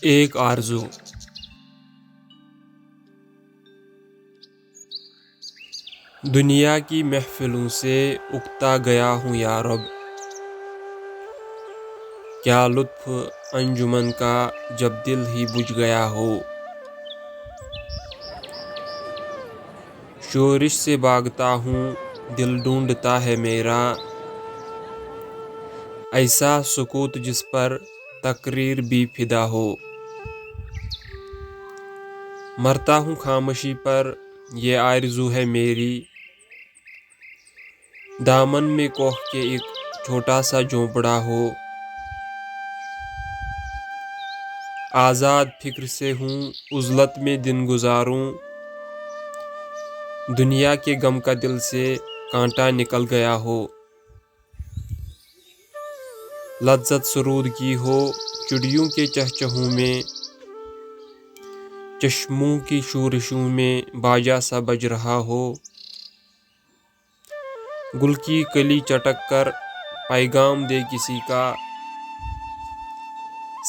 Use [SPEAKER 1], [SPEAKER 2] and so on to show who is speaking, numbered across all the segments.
[SPEAKER 1] ایک آرزو۔ دنیا کی محفلوں سے اکتا گیا ہوں یا رب، کیا لطف انجمن کا جب دل ہی بجھ گیا ہو۔ شورش سے بھاگتا ہوں دل ڈھونڈتا ہے میرا، ایسا سکوت جس پر تقریر بھی فدا ہو۔ مرتا ہوں خاموشی پر یہ آرزو ہے میری، دامن میں کوہ کے ایک چھوٹا سا جھونپڑا ہو۔ آزاد فکر سے ہوں عزلت میں دن گزاروں، دنیا کے غم کا دل سے کانٹا نکل گیا ہو۔ لذت سرود کی ہو چڑیوں کے چہچہوں میں، چشموں کی شورشوں میں باجا سا بج رہا ہو۔ گل کی کلی چٹک کر پیغام دے کسی کا،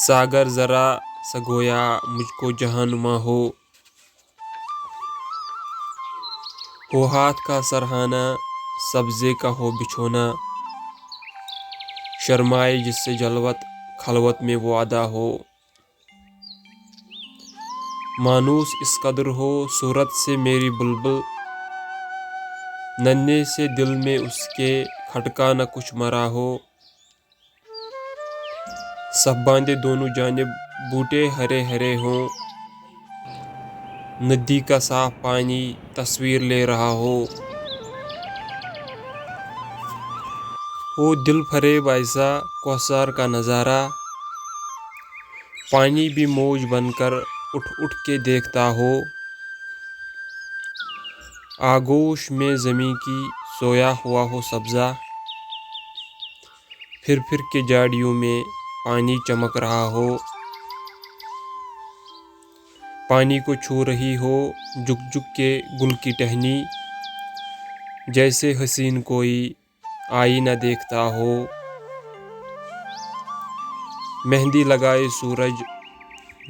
[SPEAKER 1] ساگر ذرا سا گویا مجھ کو جہاں نما ہو۔ ہاتھ کا سرہانا سبزے کا ہو بچھونا، شرمائے جس سے جلوت خلوت میں وہ ادا ہو۔ مانوس اس قدر ہو صورت سے میری بلبل، ننھے سے دل میں اس کے کھٹکا نہ کچھ مرا ہو۔ سب باندھے دونوں جانب بوٹے ہرے ہرے ہوں، ندی کا صاف پانی تصویر لے رہا ہو۔ دل فریب ایسا کوثر کا نظارہ، پانی بھی موج بن کر اٹھ اٹھ کے دیکھتا ہو۔ آغوش میں زمیں کی سویا ہوا ہو سبزہ، پھر پھر کے جھاڑیوں میں پانی چمک رہا ہو۔ پانی کو چھو رہی ہو جھک جھک کے گل کی ٹہنی، جیسے حسین کوئی آئینہ دیکھتا ہو۔ مہندی لگائے سورج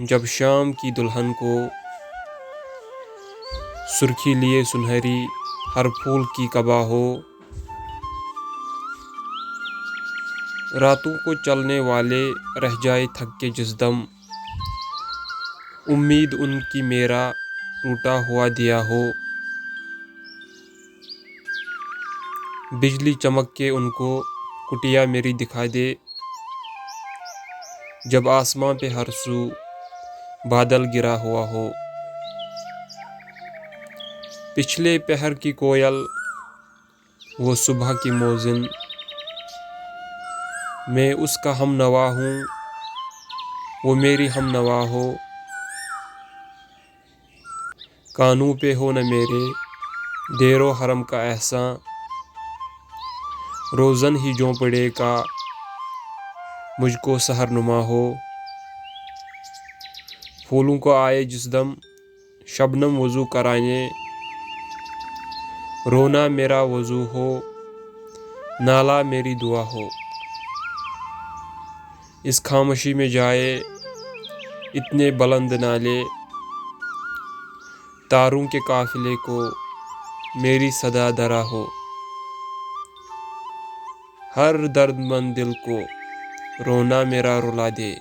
[SPEAKER 1] جب شام کی دلہن کو، سرخی لیے سنہری ہر پھول کی قبا ہو۔ راتوں کو چلنے والے رہ جائے تھک کے جس دم، امید ان کی میرا ٹوٹا ہوا دیا ہو۔ بجلی چمک کے ان کو کٹیا میری دکھا دے، جب آسماں پہ ہر سو بادل گرا ہوا ہو۔ پچھلے پہر کی کوئل وہ صبح کی موذن، میں اس کا ہم نوا ہوں وہ میری ہم نوا ہو۔ کانوں پہ ہو نہ میرے دیر و حرم کا احساں، روزن ہی جھونپڑے کا مجھ کو سحر نما ہو۔ پھولوں کو آئے جس دم شبنم وضو کرانے، رونا میرا وضو ہو نالہ میری دعا ہو۔ اس خاموشی میں جائے اتنے بلند نالے، تاروں کے قافلے کو میری صدا درا ہو۔ ہر درد مند دل کو رونا میرا رلا دے،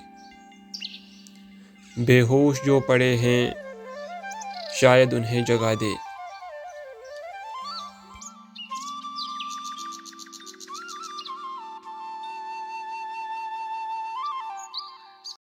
[SPEAKER 1] بے ہوش جو پڑے ہیں شاید انہیں جگا دے۔